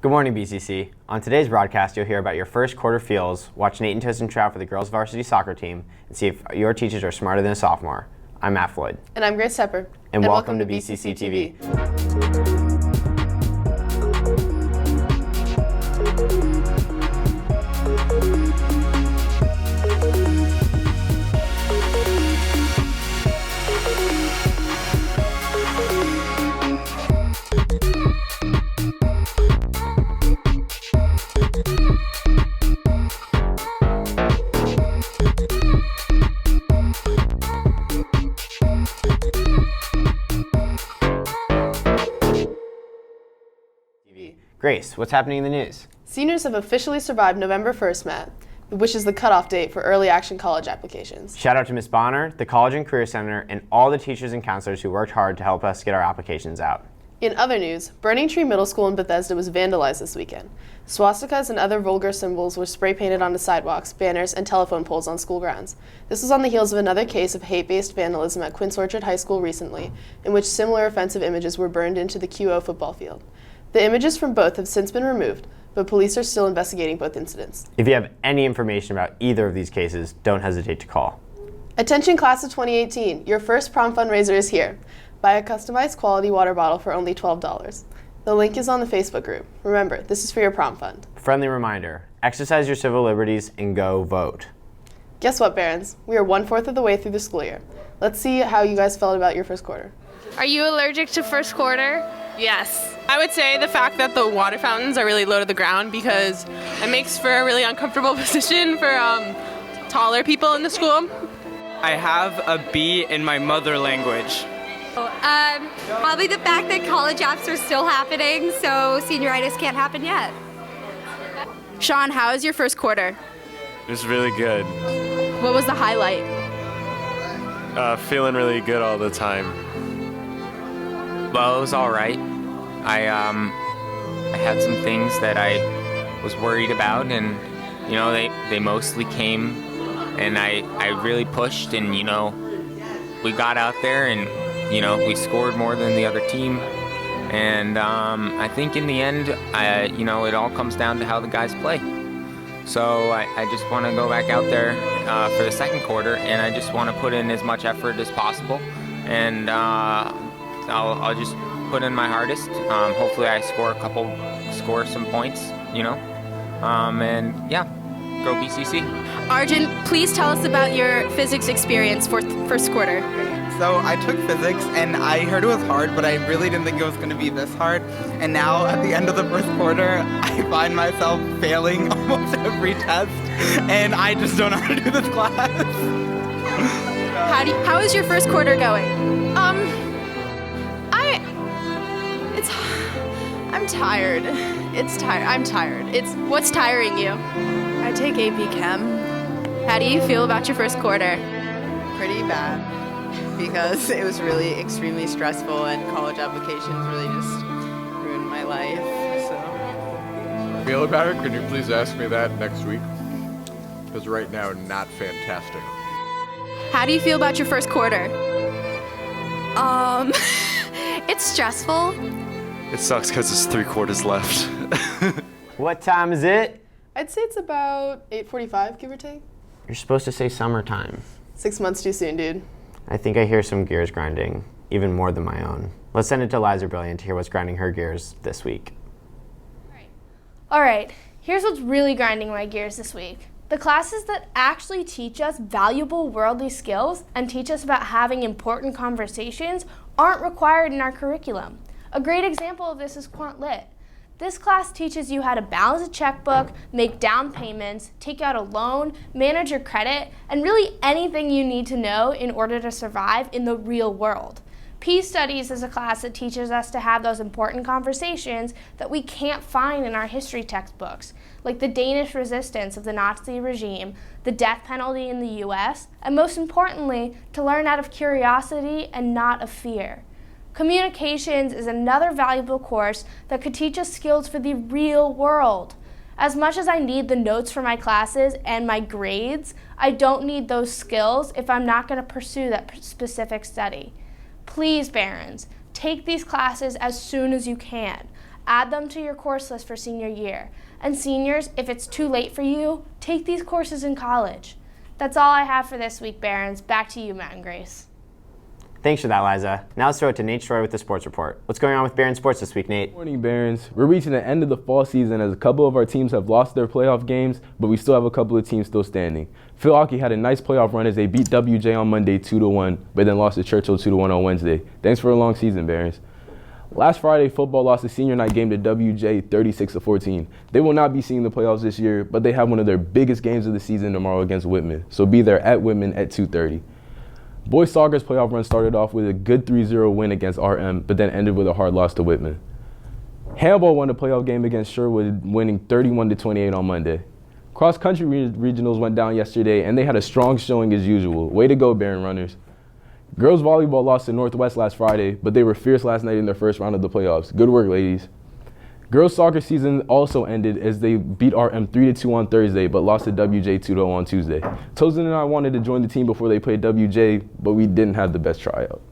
Good morning, BCC. On today's broadcast, you'll hear about your first quarter feels, watch Nate and Tosin try out for the girls' varsity soccer team, and see if your teachers are smarter than a sophomore. I'm Matt Floyd. And I'm Grace Tepper. And welcome to BCC TV. Grace, what's happening in the news? Seniors have officially survived November 1st, Matt, which is the cutoff date for early action college applications. Shout out to Ms. Bonner, the College and Career Center, and all the teachers and counselors who worked hard to help us get our applications out. In other news, Burning Tree Middle School in Bethesda was vandalized this weekend. Swastikas and other vulgar symbols were spray painted onto sidewalks, banners, and telephone poles on school grounds. This was on the heels of another case of hate-based vandalism at Quince Orchard High School recently, in which similar offensive images were burned into the QO football field. The images from both have since been removed, but police are still investigating both incidents. If you have any information about either of these cases, don't hesitate to call. Attention class of 2018, your first prom fundraiser is here. Buy a customized quality water bottle for only $12. The link is on the Facebook group. Remember, this is for your prom fund. Friendly reminder, exercise your civil liberties and go vote. Guess what, Barons? We are 1/4 of the way through the school year. Let's see how you guys felt about your first quarter. Are you allergic to first quarter? Yes. I would say the fact that the water fountains are really low to the ground because it makes for a really uncomfortable position for taller people in the school. I have a B in my mother language. Probably the fact that college apps are still happening, so senioritis can't happen yet. Sean, how is your first quarter? It was really good. What was the highlight? Feeling really good all the time. Well, it was all right. I had some things that I was worried about, and they mostly came, and I really pushed, and we got out there, and we scored more than the other team, and I think in the end, it all comes down to how the guys play. So I just want to go back out there for the second quarter, and I just want to put in as much effort as possible, and I'll just put in my hardest. Hopefully I score some points, and yeah, go BCC. Arjun, please tell us about your physics experience for first quarter. So I took physics and I heard it was hard, but I really didn't think it was going to be this hard. And now at the end of the first quarter, I find myself failing almost every test, and I just don't know how to do this class. How is your first quarter going? I'm tired. I'm tired. What's tiring you? I take AP Chem. How do you feel about your first quarter? Pretty bad, because it was really extremely stressful, and college applications really just ruined my life. So. Feel about it? Can you please ask me that next week? Because right now, not fantastic. How do you feel about your first quarter? It's stressful. It sucks because it's 3 quarters left. What time is it? I'd say it's about 8:45, give or take. You're supposed to say summertime. 6 months too soon, dude. I think I hear some gears grinding, even more than my own. Let's send it to Liza Brilliant to hear what's grinding her gears this week. All right, here's what's really grinding my gears this week. The classes that actually teach us valuable worldly skills and teach us about having important conversations aren't required in our curriculum. A great example of this is Quant Lit. This class teaches you how to balance a checkbook, make down payments, take out a loan, manage your credit, and really anything you need to know in order to survive in the real world. Peace Studies is a class that teaches us to have those important conversations that we can't find in our history textbooks, like the Danish resistance of the Nazi regime, the death penalty in the US, and most importantly, to learn out of curiosity and not of fear. Communications is another valuable course that could teach us skills for the real world. As much as I need the notes for my classes and my grades, I don't need those skills if I'm not going to pursue that specific study. Please, Barons, take these classes as soon as you can. Add them to your course list for senior year. And seniors, if it's too late for you, take these courses in college. That's all I have for this week, Barons. Back to you, Matt and Grace. Thanks for that, Liza. Now let's throw it to Nate Stroy with the sports report. What's going on with Barron sports this week, Nate? Good morning, Barons. We're reaching the end of the fall season as a couple of our teams have lost their playoff games, but we still have a couple of teams still standing. Phil Hockey had a nice playoff run as they beat WJ on Monday 2-1, but then lost to Churchill 2-1 on Wednesday. Thanks for a long season, Barons. Last Friday, football lost the senior night game to WJ 36-14. They will not be seeing the playoffs this year, but they have one of their biggest games of the season tomorrow against Whitman. So be there at Whitman at 2:30. Boys soccer's playoff run started off with a good 3-0 win against RM, but then ended with a hard loss to Whitman. Handball won the playoff game against Sherwood, winning 31-28 on Monday. Cross country regionals went down yesterday, and they had a strong showing as usual. Way to go, Barron Runners. Girls volleyball lost to Northwest last Friday, but they were fierce last night in their first round of the playoffs. Good work, ladies. Girls soccer season also ended as they beat RM 3-2 on Thursday, but lost to WJ 2-0 on Tuesday. Tozen and I wanted to join the team before they played WJ, but we didn't have the best tryout.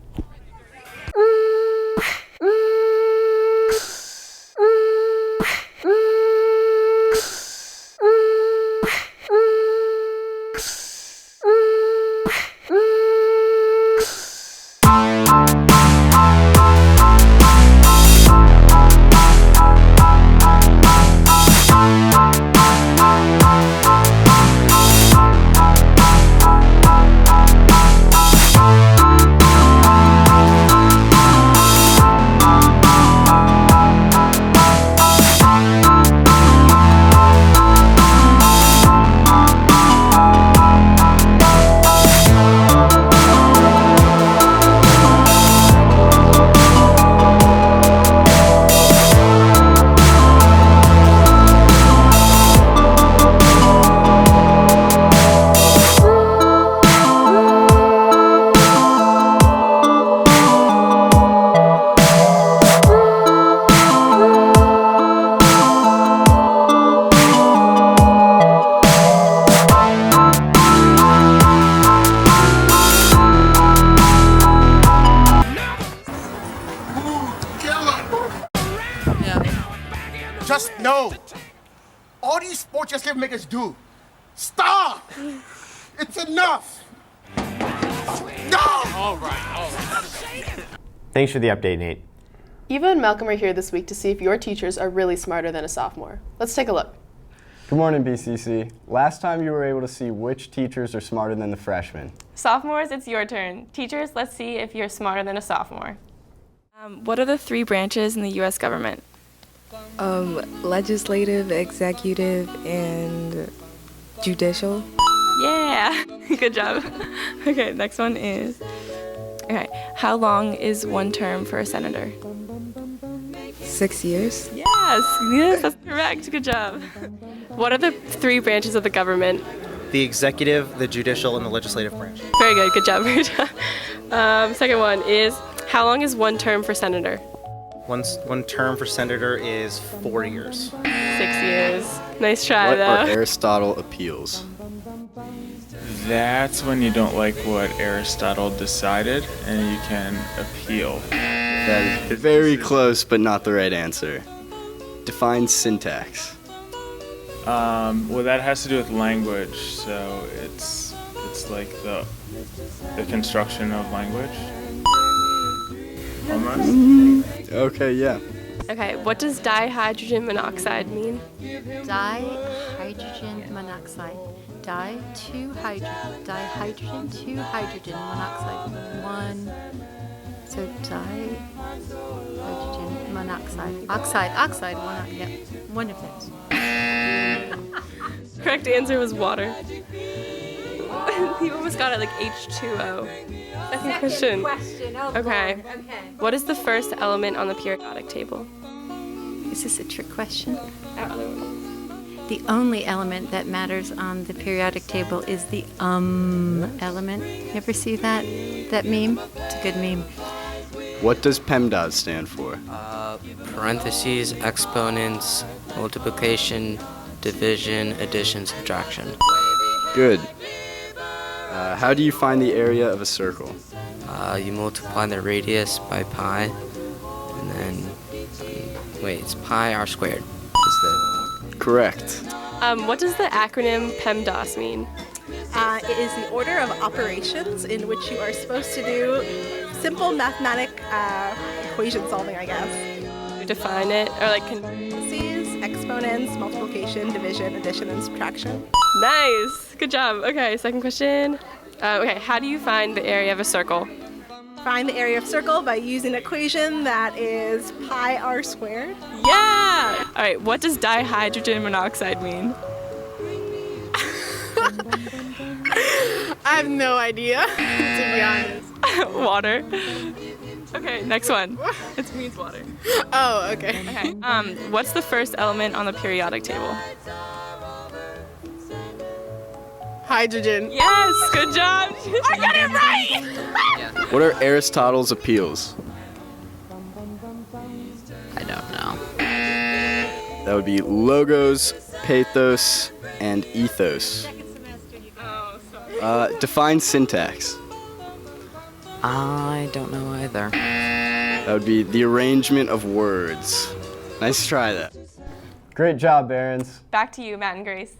Just no. All these sports just can't make us do. Stop! It's enough! No! All right. Thanks for the update, Nate. Eva and Malcolm are here this week to see if your teachers are really smarter than a sophomore. Let's take a look. Good morning, BCC. Last time you were able to see which teachers are smarter than the freshmen. Sophomores, it's your turn. Teachers, let's see if you're smarter than a sophomore. What are the 3 branches in the U.S. government? Legislative, executive, and judicial. Yeah, good job. Okay, next one is, okay, how long is one term for a senator? 6 years. Yes, that's correct. Good job. What are the 3 branches of the government? The executive, the judicial, and the legislative branch. Very good. Good job. Good job. Second one is, how long is one term for senator? One term for senator is 4 years. 6 years. Nice try, What though. are Aristotle appeals? That's when you don't like what Aristotle decided and you can appeal. That is very close, but not the right answer. Define syntax. Well, that has to do with language, so it's like the construction of language. Almost. Okay, yeah. Okay, what does dihydrogen monoxide mean? Dihydrogen monoxide. Dihydrogen, 2 hydrogen monoxide. 1. So dihydrogen monoxide. Oxide. 1. Yep. 1 difference. Correct answer was water. You almost got it like H2O. Second question. Okay. What is the first element on the periodic table? Is this a trick question? The only element that matters on the periodic table is the element. You ever see that meme? It's a good meme. What does PEMDAS stand for? Parentheses, exponents, multiplication, division, addition, subtraction. Good. How do you find the area of a circle? You multiply the radius by pi, and then Wait, it's pi r squared. Is that correct? What does the acronym PEMDAS mean? It is the order of operations in which you are supposed to do simple mathematic equation solving, I guess. Define it, or like Parentheses, exponents, multiplication, division, addition, and subtraction. Nice, good job. Okay, second question. Okay, how do you find the area of a circle? Find the area of circle by using an equation that is pi r squared. Yeah! All right, what does dihydrogen monoxide mean? I have no idea, to be honest. Water. Okay, next one. It means water. Oh, okay. Okay. What's the first element on the periodic table? Hydrogen. Yes, good job. I got it right! What are Aristotle's appeals? I don't know. That would be logos, pathos, and ethos. Define syntax. I don't know either. That would be the arrangement of words. Nice try that. Great job, Behrens. Back to you, Matt and Grace.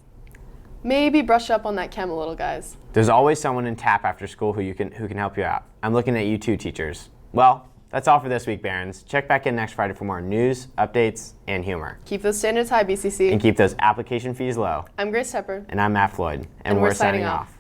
Maybe brush up on that chem a little, guys. There's always someone in TAP after school who can help you out. I'm looking at you too, teachers. Well, that's all for this week, Behrens. Check back in next Friday for more news, updates, and humor. Keep those standards high, BCC. And keep those application fees low. I'm Grace Tepper. And I'm Matt Floyd. And we're signing off.